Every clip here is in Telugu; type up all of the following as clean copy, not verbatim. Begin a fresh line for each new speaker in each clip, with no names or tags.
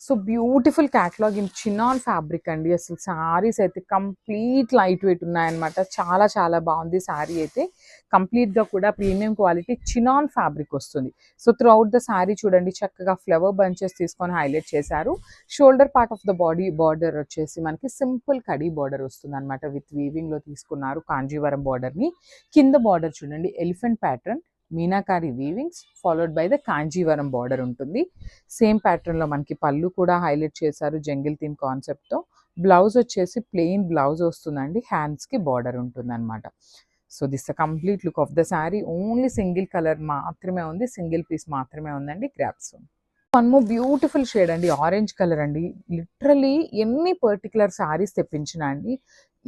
So beautiful catalogue in chinon fabric అండి. అసలు శారీస్ అయితే కంప్లీట్ లైట్ వెయిట్ ఉన్నాయన్నమాట. చాలా చాలా బాగుంది శారీ అయితే. కంప్లీట్గా కూడా ప్రీమియం క్వాలిటీ చినాన్ ఫ్యాబ్రిక్ వస్తుంది. So through out the sari చూడండి చక్కగా ఫ్లవర్ బంచెస్ తీసుకొని హైలైట్ చేశారు. Shoulder part of the body border వచ్చేసి మనకి సింపుల్ కడీ బార్డర్ వస్తుంది అనమాట. విత్ వీవింగ్ లో తీసుకున్నారు కాంజీవరం బార్డర్ ని. కింద బార్డర్ చూడండి elephant pattern meenakari weavings followed by the Kanjivaram border ఉంటుంది. సేమ్ ప్యాటర్న్లో మనకి పళ్ళు కూడా హైలైట్ చేశారు జంగిల్ థీమ్ కాన్సెప్ట్తో. బ్లౌజ్ వచ్చేసి ప్లెయిన్ బ్లౌజ్ వస్తుందండి, హ్యాండ్స్కి బార్డర్ ఉంటుంది అనమాట. So this the complete look of the sari. Only single colour మాత్రమే ఉంది, సింగిల్ పీస్ మాత్రమే ఉందండి. గ్రాప్స్ వన్ మోర్ బ్యూటిఫుల్ షేడ్ అండి, ఆరెంజ్ కలర్ అండి. లిటరలీ ఎన్ని పర్టికులర్ శారీస్ తెప్పించినా అండి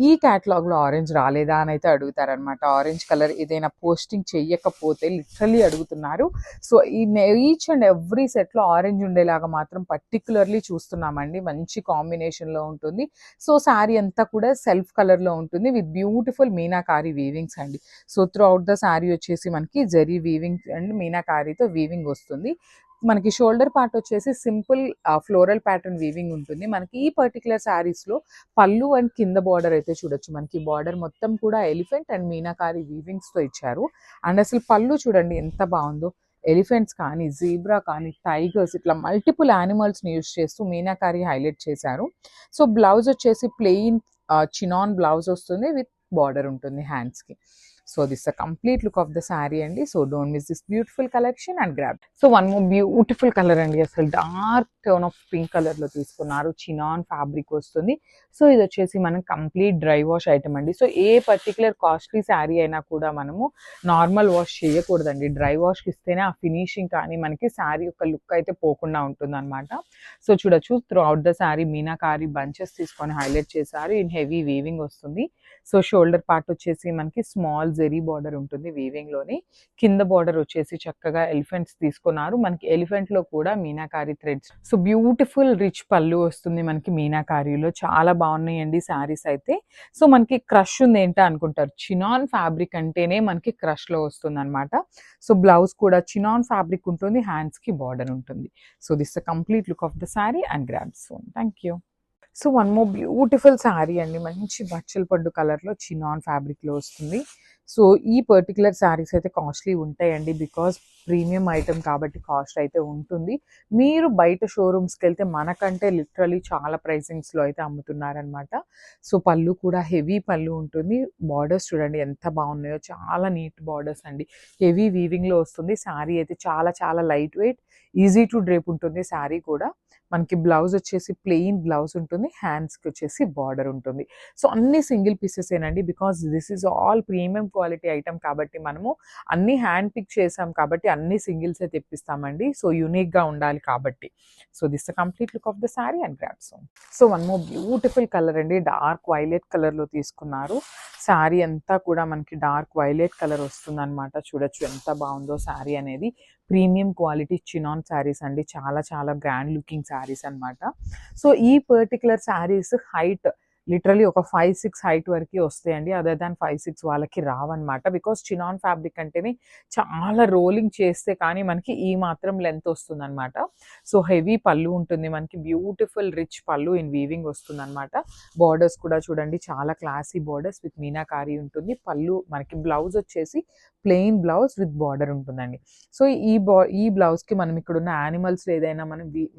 ఈ క్యాటలాగ్లో ఆరెంజ్ రాలేదా అని అయితే అడుగుతారనమాట. ఆరెంజ్ కలర్ ఏదైనా పోస్టింగ్ చెయ్యకపోతే లిటరలీ అడుగుతున్నారు. సో ఈ ఈచ్ అండ్ ఎవ్రీ సెట్లో ఆరెంజ్ ఉండేలాగా మాత్రం పర్టికులర్లీ చూస్తున్నామండి. మంచి కాంబినేషన్లో ఉంటుంది. సో శారీ అంతా కూడా సెల్ఫ్ కలర్లో ఉంటుంది విత్ బ్యూటిఫుల్ మీనాకారి వీవింగ్స్ అండి. So through out the sari వచ్చేసి మనకి జరీ వీవింగ్ అండ్ మీనాకారితో వీవింగ్ వస్తుంది. మనకి షోల్డర్ పార్ట్ వచ్చేసి సింపుల్ ఫ్లోరల్ ప్యాటర్న్ వీవింగ్ ఉంటుంది. మనకి ఈ పర్టికులర్ శారీస్లో పళ్ళు అండ్ కింద బార్డర్ అయితే చూడొచ్చు. మనకి బార్డర్ మొత్తం కూడా ఎలిఫెంట్ అండ్ మీనాకారి వీవింగ్స్తో ఇచ్చారు. అండ్ అసలు పళ్ళు చూడండి ఎంత బాగుందో. ఎలిఫెంట్స్ కానీ జీబ్రా కానీ టైగర్స్ ఇట్లా మల్టిపుల్ యానిమల్స్ని యూజ్ చేస్తూ మీనాకారి హైలైట్ చేశారు. సో బ్లౌజ్ వచ్చేసి ప్లెయిన్ చినాన్ బ్లౌజ్ వస్తుంది విత్ బార్డర్ ఉంటుంది హ్యాండ్స్కి. So this the complete look of the sari అండి. So don't miss this beautiful collection and grab. So one more beautiful colour అండి, అసలు డార్క్ టోన్ ఆఫ్ పింక్ కలర్లో తీసుకున్నారు. చినాన్ ఫ్యాబ్రిక్ వస్తుంది. సో ఇది వచ్చేసి మనం కంప్లీట్ డ్రై వాష్ ఐటమ్ అండి. సో ఏ పర్టికులర్ కాస్ట్లీ శారీ అయినా కూడా మనము నార్మల్ వాష్ చేయకూడదండి. డ్రై వాష్కి ఇస్తేనే ఆ ఫినిషింగ్ కానీ మనకి శారీ యొక్క లుక్ అయితే పోకుండా ఉంటుంది అనమాట. సో చూడొచ్చు through out the sari meenakari bunches తీసుకొని హైలైట్ చేశారు. ఇన్ హెవీ వీవింగ్ వస్తుంది. సో షోల్డర్ పార్ట్ వచ్చేసి మనకి స్మాల్ జెరీ బార్డర్ ఉంటుంది వీవింగ్ లోని. కింద బార్డర్ వచ్చేసి చక్కగా ఎలిఫెంట్స్ తీసుకున్నారు. మనకి ఎలిఫెంట్ లో కూడా meenakari threads. So beautiful rich పళ్ళు వస్తుంది మనకి మీనాకారిలో. చాలా బాగున్నాయండి శారీస్ అయితే. సో మనకి క్రష్ ఉంది ఏంటా అనుకుంటారు, చినాన్ ఫ్యాబ్రిక్ అంటేనే మనకి క్రష్ లో వస్తుంది అనమాట. సో బ్లౌజ్ కూడా చినాన్ ఫ్యాబ్రిక్ ఉంటుంది, హ్యాండ్స్ కి బార్డర్ ఉంటుంది. So this the complete look of the sari and grab son. Thank you. So one more beautiful sari అండి, మంచి బచ్చల పడ్డు కలర్లో చినాన్ ఫ్యాబ్రిక్లో వస్తుంది. సో ఈ పర్టికులర్ శారీస్ అయితే కాస్ట్లీ ఉంటాయండి, బికాజ్ ప్రీమియం ఐటమ్ కాబట్టి కాస్ట్ అయితే ఉంటుంది. మీరు బయట షోరూమ్స్కి వెళ్తే మనకంటే లిటరలీ చాలా ప్రైసింగ్స్లో అయితే అమ్ముతున్నారనమాట. సో పళ్ళు కూడా హెవీ పళ్ళు ఉంటుంది. బార్డర్స్ చూడండి ఎంత బాగున్నాయో, చాలా నీట్ బార్డర్స్ అండి. హెవీ వీవింగ్లో వస్తుంది. శారీ అయితే చాలా చాలా light weight, easy to drape ఉంటుంది శారీ కూడా. మనకి బ్లౌజ్ వచ్చేసి ప్లెయిన్ బ్లౌజ్ ఉంటుంది, హ్యాండ్స్కి వచ్చేసి బార్డర్ ఉంటుంది. సో అన్ని సింగిల్ పీసెస్ ఏనండి, because this is all premium quality item కాబట్టి మనము అన్ని హ్యాండ్ పిక్ చేసాం కాబట్టి అన్ని సింగిల్సే తెప్పిస్తామండి. సో యూనిక్గా ఉండాలి కాబట్టి. So this the complete look of the sari and grab son. So one more beautiful colour అండి, డార్క్ వైలెట్ కలర్లో తీసుకున్నారు. శారీ అంతా కూడా మనకి డార్క్ వైలెట్ కలర్ వస్తుంది అనమాట. చూడొచ్చు ఎంత బాగుందో శారీ అనేది. ప్రీమియం క్వాలిటీ చినాన్ శారీస్ అండి, చాలా చాలా గ్రాండ్ లుకింగ్ శారీస్ అనమాట. సో ఈ పర్టికులర్ శారీస్ హైట్ లిటరలీ ఒక 5'6" హైట్ వరకు వస్తాయండి. అదర్ దాన్ 5'6" వాళ్ళకి రావన్నమాట. బికాస్ చినాన్ ఫ్యాబ్రిక్ అంటేనే చాలా రోలింగ్ చేస్తే కానీ మనకి ఈ మాత్రం లెంత్ వస్తుంది అనమాట. సో హెవీ పళ్ళు ఉంటుంది మనకి, బ్యూటిఫుల్ రిచ్ పళ్ళు ఇన్ వీవింగ్ వస్తుంది అనమాట. బార్డర్స్ కూడా చూడండి చాలా క్లాసీ బార్డర్స్ విత్ మీనాకారి ఉంటుంది. పళ్ళు మనకి బ్లౌజ్ వచ్చేసి ప్లెయిన్ బ్లౌజ్ విత్ బార్డర్ ఉంటుందండి. సో ఈ బ్లౌజ్కి మనం ఇక్కడ ఉన్న యానిమల్స్ ఏదైనా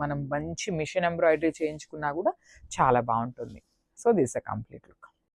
మనం మంచి మిషన్ ఎంబ్రాయిడరీ చేయించుకున్నా కూడా చాలా బాగుంటుంది. So this is a complete look.